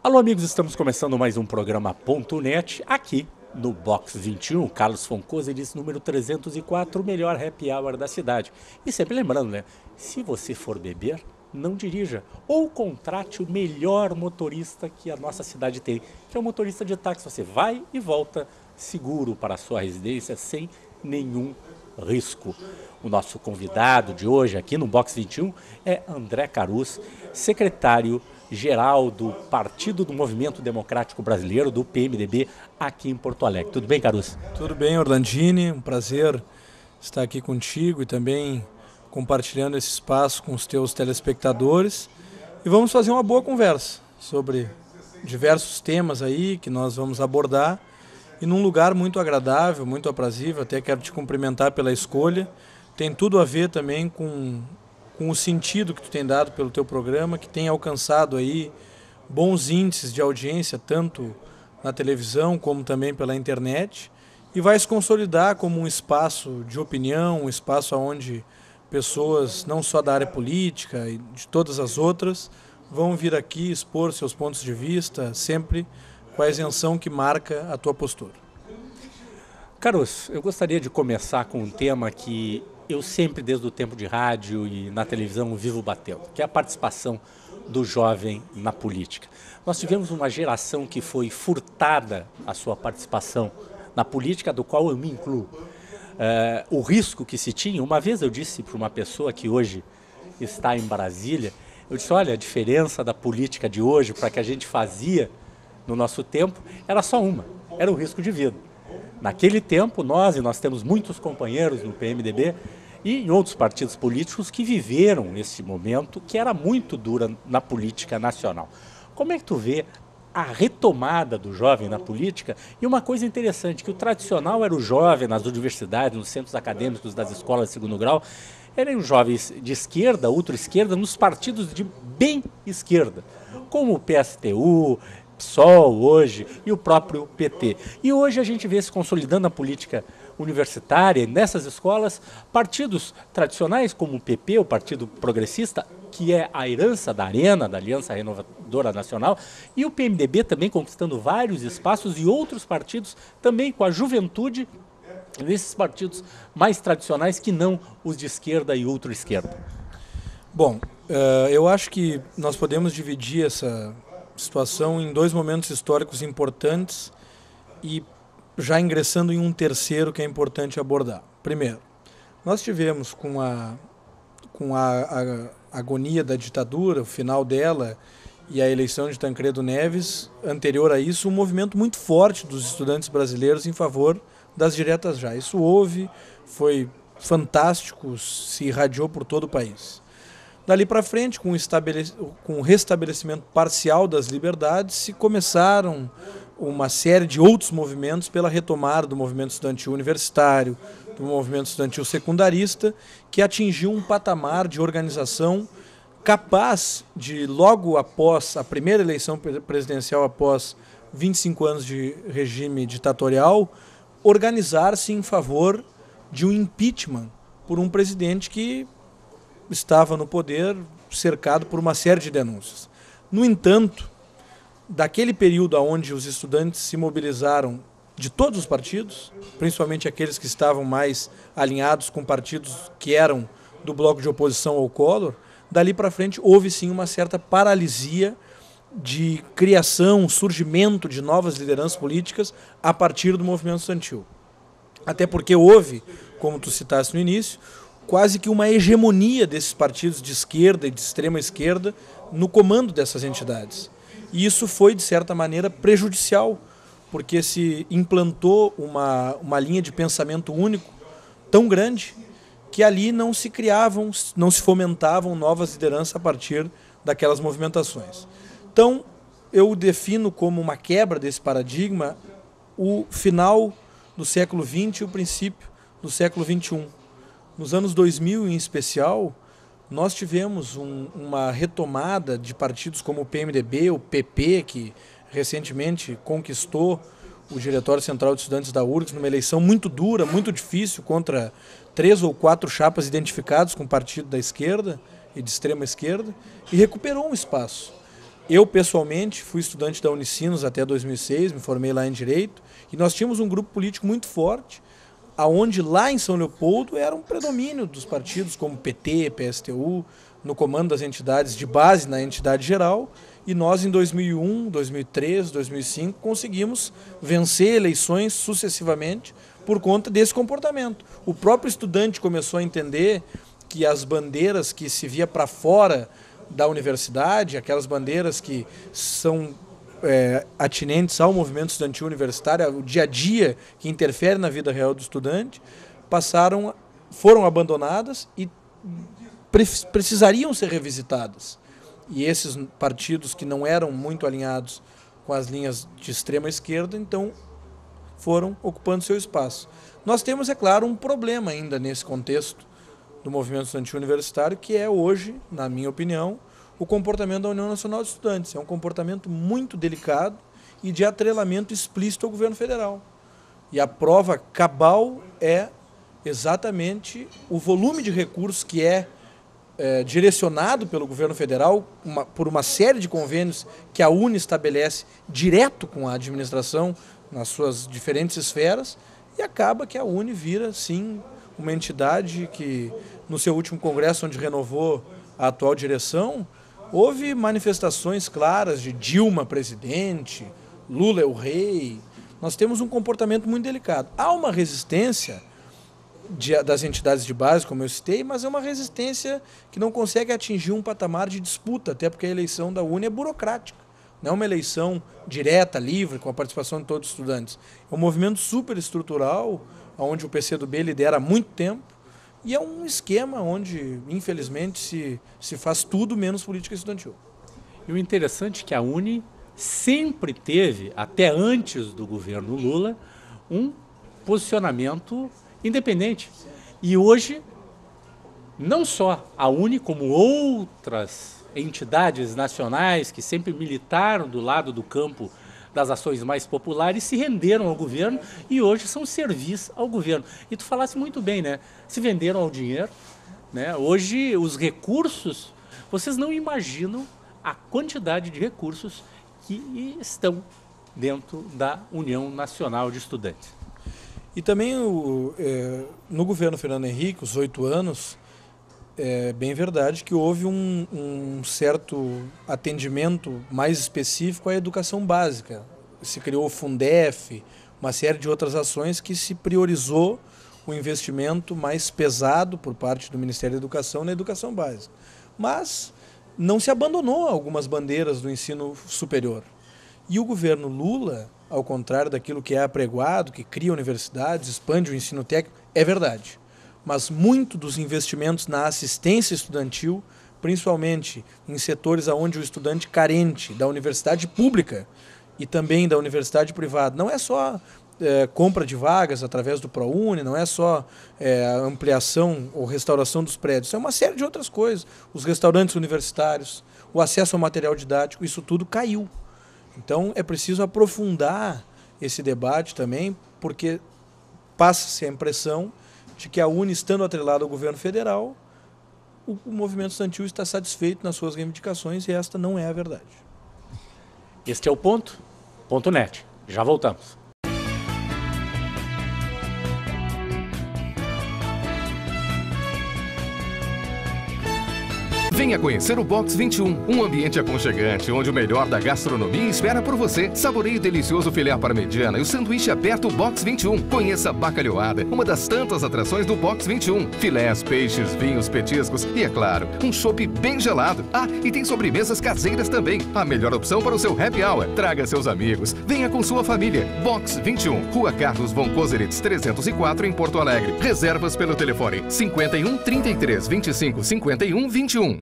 Alô, amigos, estamos começando mais um programa Ponto Net aqui no Box 21, Carlos Foncoza, edição número 304, o melhor happy hour da cidade. E sempre lembrando, né? Se você for beber, não dirija. Ou contrate o melhor motorista que a nossa cidade tem, que é o motorista de táxi. Você vai e volta seguro para a sua residência sem nenhum risco. O nosso convidado de hoje aqui no Box 21 é André Carus, secretário-geral do Partido do Movimento Democrático Brasileiro, do PMDB, aqui em Porto Alegre. Tudo bem, Carus? Tudo bem, Orlandini. Um prazer estar aqui contigo e também compartilhando esse espaço com os teus telespectadores. E vamos fazer uma boa conversa sobre diversos temas aí que nós vamos abordar e num lugar muito agradável, muito aprazível. Até quero te cumprimentar pela escolha. Tem tudo a ver também com o sentido que tu tem dado pelo teu programa, que tem alcançado aí bons índices de audiência, tanto na televisão como também pela internet, e vai se consolidar como um espaço de opinião, um espaço onde pessoas não só da área política e de todas as outras vão vir aqui expor seus pontos de vista, sempre com a isenção que marca a tua postura. Carus, eu gostaria de começar com um tema que eu sempre, desde o tempo de rádio e na televisão, vivo batendo, que é a participação do jovem na política. Nós tivemos uma geração que foi furtada a sua participação na política, do qual eu me incluo. O risco que se tinha, uma vez eu disse para uma pessoa que hoje está em Brasília, eu disse, olha, a diferença da política de hoje para a que a gente fazia no nosso tempo era só uma, era o risco de vida. Naquele tempo, nós temos muitos companheiros no PMDB e em outros partidos políticos que viveram esse momento que era muito dura na política nacional. Como é que tu vê a retomada do jovem na política? E uma coisa interessante, que o tradicional era o jovem nas universidades, nos centros acadêmicos das escolas de segundo grau, eram jovens de esquerda, ultra-esquerda, nos partidos de bem esquerda, como o PSTU, PSOL hoje e o próprio PT. E hoje a gente vê se consolidando a política universitária nessas escolas, partidos tradicionais como o PP, o Partido Progressista, que é a herança da Arena, da Aliança Renovadora Nacional, e o PMDB também conquistando vários espaços e outros partidos também com a juventude nesses partidos mais tradicionais que não os de esquerda e ultra-esquerda. Bom, eu acho que nós podemos dividir essa situação em dois momentos históricos importantes e já ingressando em um terceiro que é importante abordar. Primeiro, nós tivemos com a agonia da ditadura, o final dela e a eleição de Tancredo Neves, anterior a isso, um movimento muito forte dos estudantes brasileiros em favor das diretas já. Isso houve, foi fantástico, se irradiou por todo o país. Dali para frente, com o restabelecimento parcial das liberdades, se começaram uma série de outros movimentos pela retomada do movimento estudantil universitário, do movimento estudantil secundarista, que atingiu um patamar de organização capaz de, logo após a primeira eleição presidencial, após 25 anos de regime ditatorial, organizar-se em favor de um impeachment por um presidente que estava no poder, cercado por uma série de denúncias. No entanto, daquele período onde os estudantes se mobilizaram de todos os partidos, principalmente aqueles que estavam mais alinhados com partidos que eram do bloco de oposição ao Collor, dali para frente houve sim uma certa paralisia de criação, surgimento de novas lideranças políticas a partir do movimento estudantil. Até porque houve, como tu citaste no início, quase que uma hegemonia desses partidos de esquerda e de extrema esquerda no comando dessas entidades. E isso foi, de certa maneira, prejudicial, porque se implantou uma linha de pensamento único tão grande que ali não se criavam, não se fomentavam novas lideranças a partir daquelas movimentações. Então, eu defino como uma quebra desse paradigma o final do século XX e o princípio do século XXI. Nos anos 2000, em especial, nós tivemos uma retomada de partidos como o PMDB, o PP, que recentemente conquistou o Diretório Central de Estudantes da URGS numa eleição muito dura, muito difícil, contra 3 ou 4 chapas identificados com o partido da esquerda e de extrema esquerda, e recuperou um espaço. Eu, pessoalmente, fui estudante da Unicinos até 2006, me formei lá em Direito, e nós tínhamos um grupo político muito forte, aonde lá em São Leopoldo era um predomínio dos partidos como PT, PSTU, no comando das entidades de base na entidade geral, e nós em 2001, 2003, 2005 conseguimos vencer eleições sucessivamente por conta desse comportamento. O próprio estudante começou a entender que as bandeiras que se via para fora da universidade, aquelas bandeiras que são atinentes ao movimento estudantil universitário, o dia a dia que interfere na vida real do estudante, foram abandonadas e precisariam ser revisitadas. E esses partidos que não eram muito alinhados com as linhas de extrema esquerda, então foram ocupando seu espaço. Nós temos, é claro, um problema ainda nesse contexto do movimento estudantil universitário, que é hoje, na minha opinião, o comportamento da União Nacional de Estudantes. É um comportamento muito delicado e de atrelamento explícito ao governo federal. E a prova cabal é exatamente o volume de recursos que é direcionado pelo governo federal por uma série de convênios que a UNE estabelece direto com a administração nas suas diferentes esferas, e acaba que a UNE vira, sim, uma entidade que, no seu último congresso, onde renovou a atual direção, houve manifestações claras de Dilma presidente, Lula é o rei. Nós temos um comportamento muito delicado. Há uma resistência das entidades de base, como eu citei, mas é uma resistência que não consegue atingir um patamar de disputa, até porque a eleição da UNE é burocrática. Não é uma eleição direta, livre, com a participação de todos os estudantes. É um movimento superestrutural, onde o PCdoB lidera há muito tempo, e é um esquema onde, infelizmente, se faz tudo menos política estudantil. E o interessante é que a UNE sempre teve, até antes do governo Lula, um posicionamento independente. E hoje, não só a UNE, como outras entidades nacionais que sempre militaram do lado do campo das ações mais populares, se renderam ao governo e hoje são servis ao governo. E tu falasse muito bem, né? Se venderam ao dinheiro, né? Hoje os recursos, vocês não imaginam a quantidade de recursos que estão dentro da União Nacional de Estudantes. E também no governo Fernando Henrique, os 8 anos, é bem verdade que houve um certo atendimento mais específico à educação básica. Se criou o Fundef, uma série de outras ações que se priorizou o investimento mais pesado por parte do Ministério da Educação na educação básica. Mas não se abandonou algumas bandeiras do ensino superior. E o governo Lula, ao contrário daquilo que é apregoado, que cria universidades, expande o ensino técnico, é verdade. Mas muito dos investimentos na assistência estudantil, principalmente em setores onde o estudante carente da universidade pública e também da universidade privada, não é só compra de vagas através do ProUni, não é só ampliação ou restauração dos prédios, é uma série de outras coisas. Os restaurantes universitários, o acesso ao material didático, isso tudo caiu. Então é preciso aprofundar esse debate também, porque passa-se a impressão de que a UNE, estando atrelada ao governo federal, o movimento estudantil está satisfeito nas suas reivindicações, e esta não é a verdade. Este é o ponto net. Já voltamos. Venha conhecer o Box 21, um ambiente aconchegante, onde o melhor da gastronomia espera por você. Saboreie o delicioso filé à parmegiana e o sanduíche aberto Box 21. Conheça a bacalhoada, uma das tantas atrações do Box 21. Filés, peixes, vinhos, petiscos e, é claro, um chopp bem gelado. Ah, e tem sobremesas caseiras também. A melhor opção para o seu happy hour. Traga seus amigos. Venha com sua família. Box 21, Rua Carlos von Koselitz, 304, em Porto Alegre. Reservas pelo telefone 51 33 25 51 21.